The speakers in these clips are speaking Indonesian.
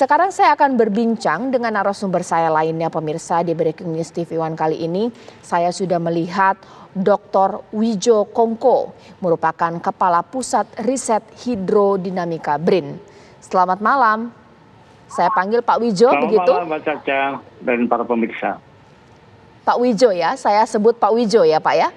sekarang saya akan berbincang dengan narasumber saya lainnya pemirsa di Breaking News TV One kali ini. Saya sudah melihat Dr. Widjo Kongko, merupakan Kepala Pusat Riset Hidrodinamika BRIN. Selamat malam, saya panggil Pak Widjo begitu? Selamat malam Mbak Caca dan para pemirsa. Pak Widjo ya, saya sebut Pak Widjo ya Pak ya?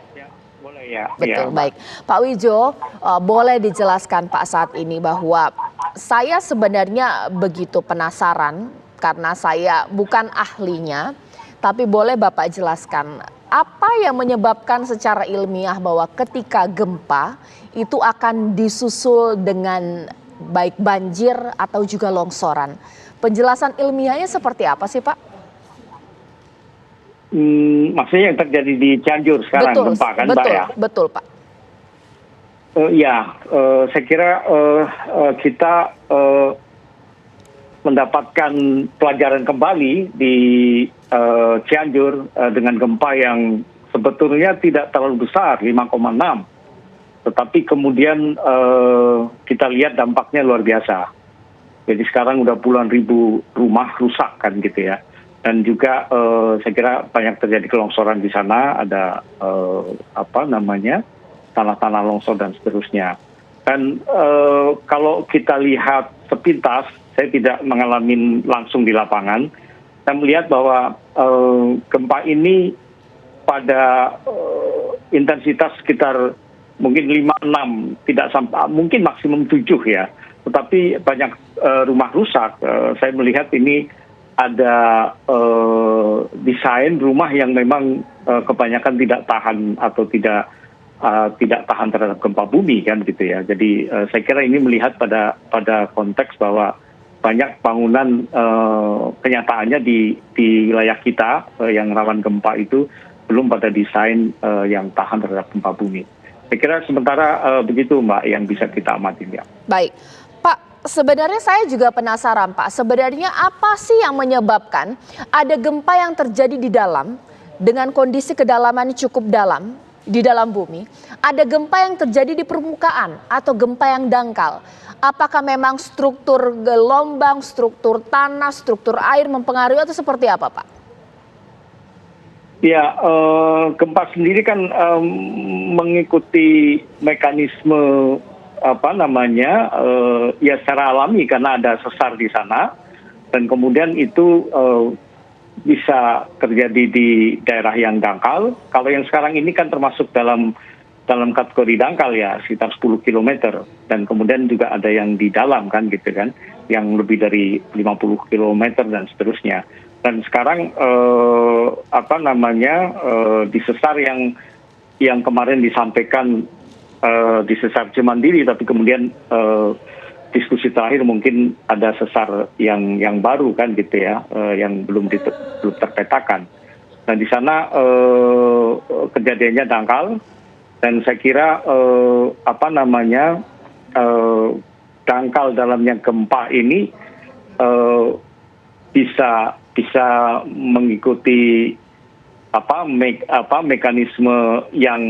Boleh ya. Betul, ya, baik. Pak Widjo, boleh dijelaskan Pak saat ini bahwa saya sebenarnya begitu penasaran karena saya bukan ahlinya, tapi boleh Bapak jelaskan apa yang menyebabkan secara ilmiah bahwa ketika gempa itu akan disusul dengan baik banjir atau juga longsoran. Penjelasan ilmiahnya seperti apa sih Pak? Maksudnya yang terjadi di Cianjur sekarang Betul, gempa kan betul, Mbak ya? Betul Pak. Saya kira kita mendapatkan pelajaran kembali di Cianjur dengan gempa yang sebetulnya tidak terlalu besar, 5,6. Tetapi kemudian kita lihat dampaknya luar biasa. Jadi sekarang udah puluhan ribu rumah rusak kan gitu ya. Dan juga saya kira banyak terjadi kelongsoran di sana, ada tanah-tanah longsor dan seterusnya. Dan kalau kita lihat sepintas, saya tidak mengalami langsung di lapangan, saya melihat bahwa gempa ini pada intensitas sekitar mungkin 5-6, tidak sampai, mungkin maksimum 7 ya. Tetapi banyak rumah rusak. Saya melihat ini ada desain rumah yang memang kebanyakan tidak tahan atau tidak tahan terhadap gempa bumi kan gitu ya. Jadi saya kira ini melihat pada konteks bahwa banyak bangunan kenyataannya di wilayah kita yang rawan gempa itu belum pada desain yang tahan terhadap gempa bumi. Saya kira sementara begitu Mbak yang bisa kita amati ya. Baik. Sebenarnya saya juga penasaran Pak, sebenarnya apa sih yang menyebabkan ada gempa yang terjadi di dalam dengan kondisi kedalaman cukup dalam di dalam bumi, ada gempa yang terjadi di permukaan atau gempa yang dangkal. Apakah memang struktur gelombang, struktur tanah, struktur air mempengaruhi atau seperti apa Pak? Ya, gempa sendiri kan mengikuti mekanisme ya secara alami karena ada sesar di sana dan kemudian itu bisa terjadi di daerah yang dangkal. Kalau yang sekarang ini kan termasuk dalam kategori dangkal ya, sekitar 10 km dan kemudian juga ada yang di dalam kan gitu kan, yang lebih dari 50 km dan seterusnya. Dan sekarang di sesar yang kemarin disampaikan di sesar Cimandiri, tapi kemudian diskusi terakhir mungkin ada sesar yang baru kan gitu ya, yang belum terpetakan. Dan di sana kejadiannya dangkal dan saya kira dangkal dalamnya gempa ini bisa mengikuti mekanisme yang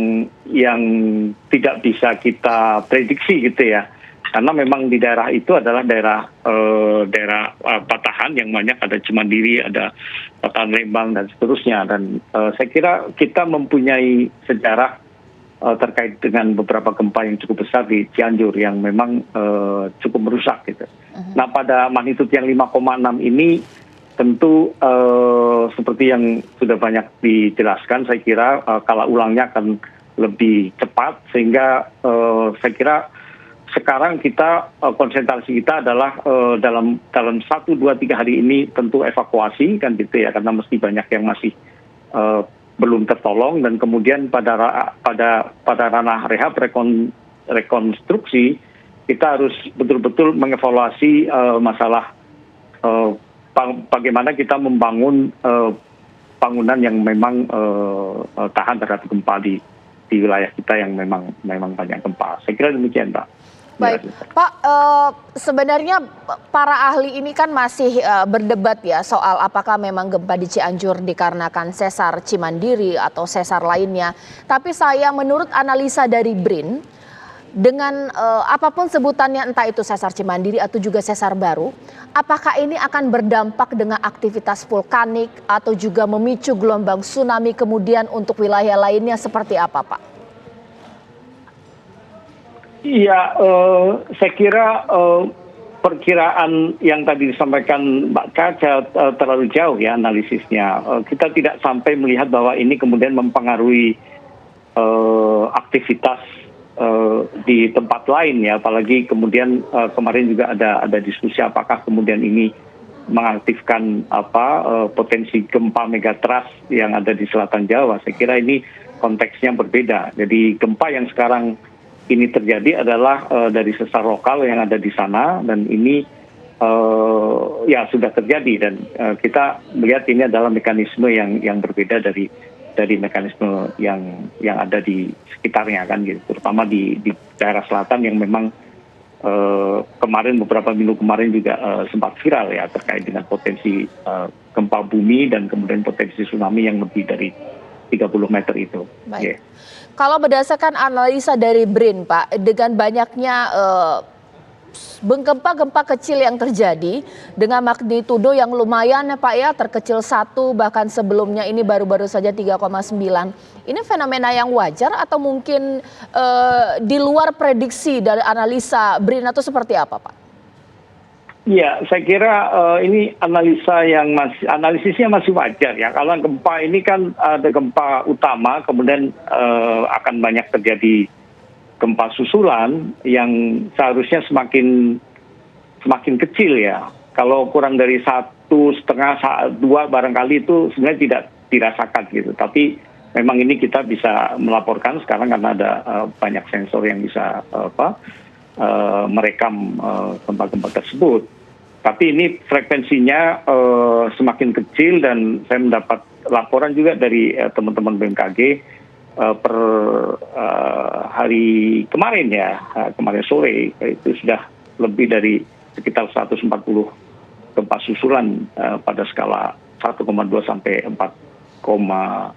tidak bisa kita prediksi gitu ya, karena memang di daerah itu adalah daerah patahan yang banyak, ada Cimandiri, ada patahan Lembang dan seterusnya. Dan saya kira kita mempunyai sejarah terkait dengan beberapa gempa yang cukup besar di Cianjur yang memang cukup merusak gitu. Nah pada magnitudo yang 5,6 ini tentu seperti yang sudah banyak dijelaskan, saya kira kala ulangnya akan lebih cepat, sehingga saya kira sekarang kita konsentrasi kita adalah dalam 1, 2, 3 hari ini tentu evakuasi kan gitu ya, karena mesti banyak yang masih belum tertolong, dan kemudian pada ranah rehab rekonstruksi kita harus betul-betul mengevaluasi masalah bagaimana kita membangun bangunan yang memang tahan terhadap gempa di wilayah kita yang memang banyak gempa. Saya kira demikian, Pak. Baik, Pak, sebenarnya para ahli ini kan masih berdebat ya soal apakah memang gempa di Cianjur dikarenakan sesar Cimandiri atau sesar lainnya. Tapi menurut analisa dari BRIN, dengan apapun sebutannya, entah itu sesar Cimandiri atau juga sesar baru, apakah ini akan berdampak dengan aktivitas vulkanik atau juga memicu gelombang tsunami kemudian untuk wilayah lainnya seperti apa, Pak? Iya, saya kira perkiraan yang tadi disampaikan Mbak Caca terlalu jauh ya analisisnya. Kita tidak sampai melihat bahwa ini kemudian mempengaruhi aktivitas di tempat lain ya, apalagi kemudian kemarin juga ada diskusi apakah kemudian ini mengaktifkan potensi gempa megatrust yang ada di selatan Jawa. Saya kira ini konteksnya berbeda. Jadi gempa yang sekarang ini terjadi adalah dari sesar lokal yang ada di sana, dan ini ya sudah terjadi, dan kita melihat ini adalah mekanisme yang berbeda dari mekanisme yang ada di sekitarnya kan gitu, terutama di daerah selatan yang memang kemarin beberapa minggu kemarin juga sempat viral ya terkait dengan potensi gempa bumi dan kemudian potensi tsunami yang lebih dari 30 meter itu. Baik. Yeah. Kalau berdasarkan analisa dari BRIN, Pak, dengan banyaknya gempa-gempa kecil yang terjadi dengan magnitudo yang lumayan ya Pak ya, terkecil 1, bahkan sebelumnya ini baru-baru saja 3,9. Ini fenomena yang wajar atau mungkin di luar prediksi dari analisa BRIN atau seperti apa, Pak? Ya, saya kira ini analisisnya masih wajar ya. Kalau gempa ini kan ada gempa utama, kemudian akan banyak terjadi gempa susulan yang seharusnya semakin kecil ya. Kalau kurang dari 1,5, 2 barangkali itu sebenarnya tidak dirasakan gitu. Tapi memang ini kita bisa melaporkan sekarang karena ada banyak sensor yang bisa merekam gempa-gempa tersebut. Tapi ini frekuensinya semakin kecil, dan saya mendapat laporan juga dari teman-teman BMKG per hari kemarin ya, kemarin sore itu sudah lebih dari sekitar 140 gempa susulan pada skala 1,2 sampai 4,2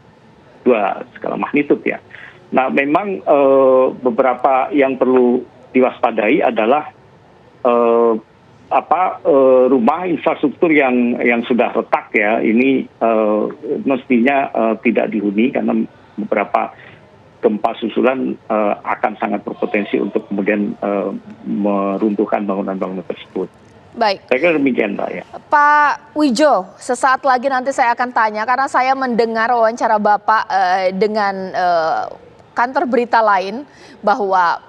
skala magnitud ya. Nah memang beberapa yang perlu diwaspadai adalah rumah infrastruktur yang sudah retak ya, ini mestinya tidak dihuni karena beberapa gempa susulan akan sangat berpotensi untuk kemudian meruntuhkan bangunan-bangunan tersebut. Baik. Saya kira demikian, Mbak ya. Pak Wijo, sesaat lagi nanti saya akan tanya karena saya mendengar wawancara Bapak dengan kantor berita lain bahwa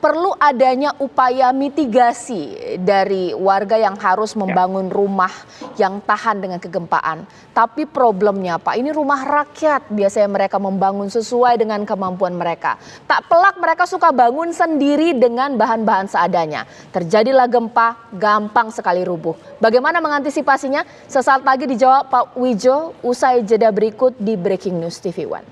perlu adanya upaya mitigasi dari warga yang harus membangun rumah yang tahan dengan kegempaan. Tapi problemnya Pak, ini rumah rakyat, biasanya mereka membangun sesuai dengan kemampuan mereka. Tak pelak mereka suka bangun sendiri dengan bahan-bahan seadanya. Terjadilah gempa, gampang sekali rubuh. Bagaimana mengantisipasinya? Sesaat lagi dijawab Pak Wijo usai jeda berikut di Breaking News TV One.